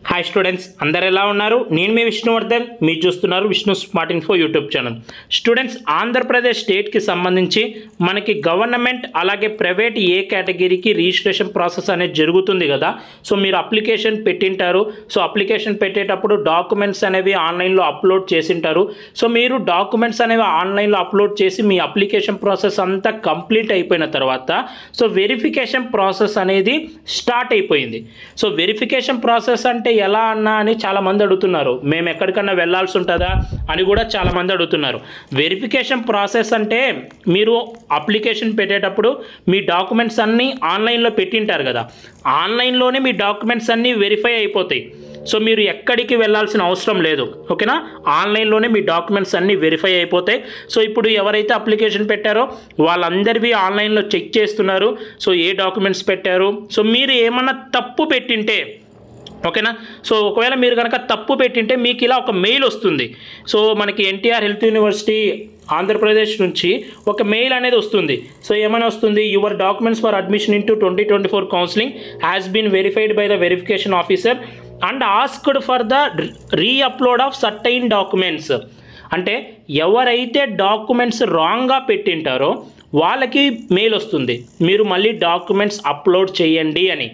Hi students, అందరు ఎలా ఉన్నారు? నేను మీ విష్ణువర్ధన్, మీరు చూస్తున్నారు Vishnu smart info YouTube channel. Students, Andhra Pradesh స్టేట్కి సంబంధించి మనకి గవర్నమెంట్ అలాగే ప్రైవేట్ ఏ కేటగిరీకి రిజిస్ట్రేషన్ ప్రాసెస్ అనేది జరుగుతుంది కదా. సో మీరు అప్లికేషన్ పెట్టింటారు. సో అప్లికేషన్ పెట్టేటప్పుడు డాక్యుమెంట్స్ అనేవి ఆన్లైన్లో అప్లోడ్ చేసింటారు. సో మీరు డాక్యుమెంట్స్ అనేవి ఆన్లైన్లో అప్లోడ్ చేసి మీ అప్లికేషన్ ప్రాసెస్ అంతా కంప్లీట్ అయిపోయిన తర్వాత సో వెరిఫికేషన్ ప్రాసెస్ అనేది స్టార్ట్ అయిపోయింది. సో వెరిఫికేషన్ ప్రాసెస్ అంటే ఎలా అన్నా అని చాలామంది అడుగుతున్నారు. మేము ఎక్కడికన్నా వెళ్ళాల్సి ఉంటుందా అని కూడా చాలామంది అడుగుతున్నారు. వెరిఫికేషన్ ప్రాసెస్ అంటే మీరు అప్లికేషన్ పెట్టేటప్పుడు మీ డాక్యుమెంట్స్ అన్నీ ఆన్లైన్లో పెట్టింటారు కదా, ఆన్లైన్లోనే మీ డాక్యుమెంట్స్ అన్నీ వెరిఫై అయిపోతాయి. సో మీరు ఎక్కడికి వెళ్ళాల్సిన అవసరం లేదు, ఓకేనా? ఆన్లైన్లోనే మీ డాక్యుమెంట్స్ అన్నీ వెరిఫై అయిపోతాయి. సో ఇప్పుడు ఎవరైతే అప్లికేషన్ పెట్టారో వాళ్ళందరివి ఆన్లైన్లో చెక్ చేస్తున్నారు. సో ఏ డాక్యుమెంట్స్ పెట్టారు, సో మీరు ఏమన్నా తప్పు పెట్టింటే, ఓకేనా? సో ఒకవేళ మీరు కనుక తప్పు పెట్టింటే మీకు ఇలా ఒక మెయిల్ వస్తుంది. సో మనకి ఎన్టీఆర్ హెల్త్ యూనివర్సిటీ ఆంధ్రప్రదేశ్ నుంచి ఒక మెయిల్ అనేది వస్తుంది. సో ఏమైనా వస్తుంది, your documents for admission into 2024 counselling has been verified by the verification officer and asked for the reupload of certain documents. అంటే ఎవరైతే డాక్యుమెంట్స్ రాంగ్గా పెట్టింటారో వాళ్ళకి మెయిల్ వస్తుంది, మీరు మళ్ళీ డాక్యుమెంట్స్ అప్లోడ్ చేయండి అని.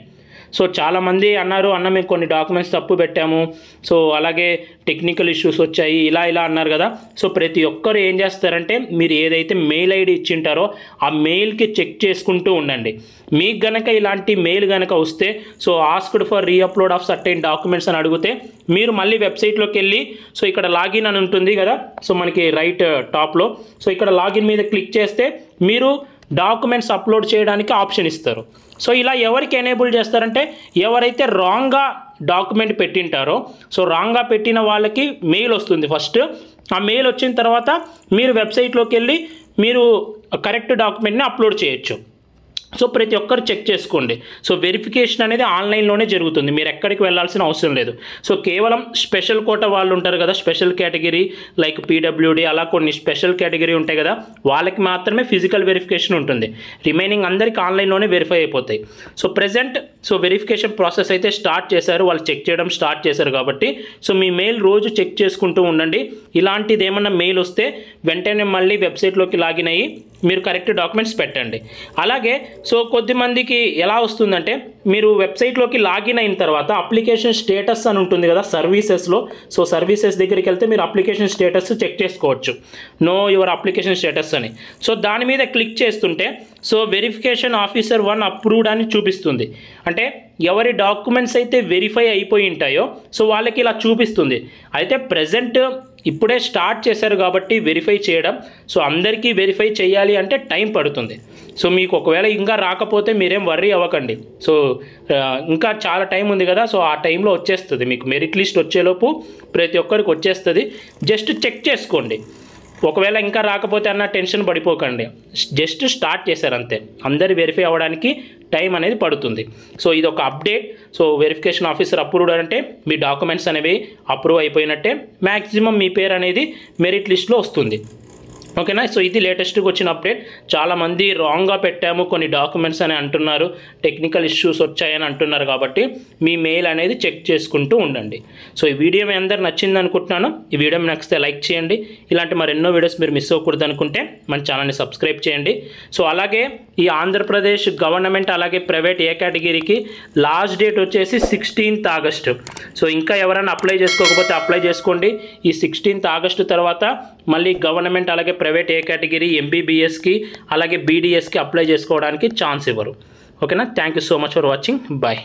సో చాలామంది అన్నారు, అన్న మేము కొన్ని డాక్యుమెంట్స్ తప్పు పెట్టాము, సో అలాగే టెక్నికల్ ఇష్యూస్ వచ్చాయి, ఇలా అన్నారు కదా. సో ప్రతి ఒక్కరు ఏం చేస్తారంటే మీరు ఏదైతే మెయిల్ ఐడి ఇచ్చింటారో ఆ మెయిల్కి చెక్ చేసుకుంటూ ఉండండి. మీకు గనక ఇలాంటి మెయిల్ కనుక వస్తే so asked for re-upload of certain documents అని అడిగితే మీరు మళ్ళీ వెబ్సైట్లోకి వెళ్ళి సో ఇక్కడ లాగిన్ అని ఉంటుంది కదా, సో మనకి రైట్ టాప్లో, సో ఇక్కడ లాగిన్ మీద క్లిక్ చేస్తే మీరు డాక్యుమెంట్స్ అప్లోడ్ చేయడానికి ఆప్షన్ ఇస్తారు. సో ఇలా ఎవరికి ఎనేబుల్ చేస్తారంటే ఎవరైతే రాంగ్గా డాక్యుమెంట్ పెట్టింటారో సో రాంగ్గా పెట్టిన వాళ్ళకి మెయిల్ వస్తుంది. ఫస్ట్ ఆ మెయిల్ వచ్చిన తర్వాత మీరు వెబ్సైట్లోకి వెళ్ళి మీరు కరెక్ట్ డాక్యుమెంట్ని అప్లోడ్ చేయొచ్చు. సో ప్రతి ఒక్కరు చెక్ చేసుకోండి. సో వెరిఫికేషన్ అనేది ఆన్లైన్లోనే జరుగుతుంది, మీరు ఎక్కడికి వెళ్ళాల్సిన అవసరం లేదు. సో కేవలం స్పెషల్ కోటా వాళ్ళు ఉంటారు కదా, స్పెషల్ కేటగిరీ లైక్ పీడబ్ల్యూడి, అలా కొన్ని స్పెషల్ కేటగిరీ ఉంటాయి కదా, వాళ్ళకి మాత్రమే ఫిజికల్ వెరిఫికేషన్ ఉంటుంది. రిమైనింగ్ అందరికి ఆన్లైన్లోనే వెరిఫై అయిపోతాయి. So present so verification process అయితే స్టార్ట్ చేశారు, వాళ్ళు చెక్ చేయడం స్టార్ట్ చేశారు కాబట్టి సో మీ మెయిల్ రోజు చెక్ చేసుకుంటూ ఉండండి. ఇలాంటిది ఏమన్నా మెయిల్ వస్తే వెంటనే మళ్ళీ వెబ్సైట్లోకి లాగిన్ అయ్యి మీరు కరెక్ట్ డాక్యుమెంట్స్ పెట్టండి. అలాగే సో కొద్దిమందికి ఎలా వస్తుందంటే మీరు వెబ్సైట్లోకి లాగిన్ అయిన తర్వాత అప్లికేషన్ స్టేటస్ అని ఉంటుంది కదా సర్వీసెస్లో, సో సర్వీసెస్ దగ్గరికి వెళ్తే మీరు అప్లికేషన్ స్టేటస్ చెక్ చేసుకోవచ్చు, నో యువర్ అప్లికేషన్ స్టేటస్ అని. సో దాని మీద క్లిక్ చేస్తుంటే సో వెరిఫికేషన్ ఆఫీసర్ 1 అప్రూవ్డ్ అని చూపిస్తుంది. అంటే ఎవరి డాక్యుమెంట్స్ అయితే వెరిఫై అయిపోయి ఉంటాయో సో వాళ్ళకి ఇలా చూపిస్తుంది. అయితే ప్రజెంట్ ఇప్పుడే స్టార్ట్ చేశారు కాబట్టి వెరిఫై చేయడం, సో అందరికీ వెరిఫై చేయాలి అంటే టైం పడుతుంది. సో మీకు ఒకవేళ ఇంకా రాకపోతే మీరేం వర్రీ అవ్వకండి. సో ఇంకా చాలా టైం ఉంది కదా, సో ఆ టైంలో వచ్చేస్తుంది మీకు. మెరిట్ లిస్ట్ వచ్చేలోపు ప్రతి ఒక్కరికి వచ్చేస్తుంది. జస్ట్ చెక్ చేసుకోండి. ఒకవేళ ఇంకా రాకపోతే అన్న టెన్షన్ పడిపోకండి, జస్ట్ స్టార్ట్ చేశారు అంతే. అందరు వెరిఫై అవ్వడానికి టైం అనేది పడుతుంది. సో ఇది ఒక update. So verification officer approved అంటే మీ డాక్యుమెంట్స్ అనేవి అప్రూవ్ అయిపోయినట్టే, మ్యాక్సిమం మీ పేరు అనేది మెరిట్ లిస్ట్లో వస్తుంది, ఓకేనా? సో ఇది లేటెస్ట్గా వచ్చిన అప్డేట్. చాలామంది రాంగ్గా పెట్టాము కొన్ని డాక్యుమెంట్స్ అని అంటున్నారు, టెక్నికల్ ఇష్యూస్ వచ్చాయని అంటున్నారు, కాబట్టి మీ మెయిల్ అనేది చెక్ చేసుకుంటూ ఉండండి. సో ఈ వీడియో మీ అందరు నచ్చింది అనుకుంటున్నాను. ఈ వీడియో మీకు నచ్చితే లైక్ చేయండి. ఇలాంటి మరెన్నో వీడియోస్ మీరు మిస్ అవ్వకూడదు అనుకుంటే మన ఛానల్ని సబ్స్క్రైబ్ చేయండి. సో అలాగే ఈ ఆంధ్రప్రదేశ్ గవర్నమెంట్ అలాగే ప్రైవేట్ ఏ కేటగిరీకి లాస్ట్ డేట్ వచ్చేసి 16th ఆగస్టు. సో ఇంకా ఎవరైనా అప్లై చేసుకోకపోతే అప్లై చేసుకోండి. ఈ 16th ఆగస్టు తర్వాత మళ్ళీ గవర్నమెంట్ అలాగే ప్రైవేట్ ఏ కేటగిరీ ఎంబీబీఎస్కి అలాగే బీడీఎస్కి అప్లై చేసుకోవడానికి ఛాన్స్ ఇవ్వరు, ఓకేనా? Thank you so much for watching, bye.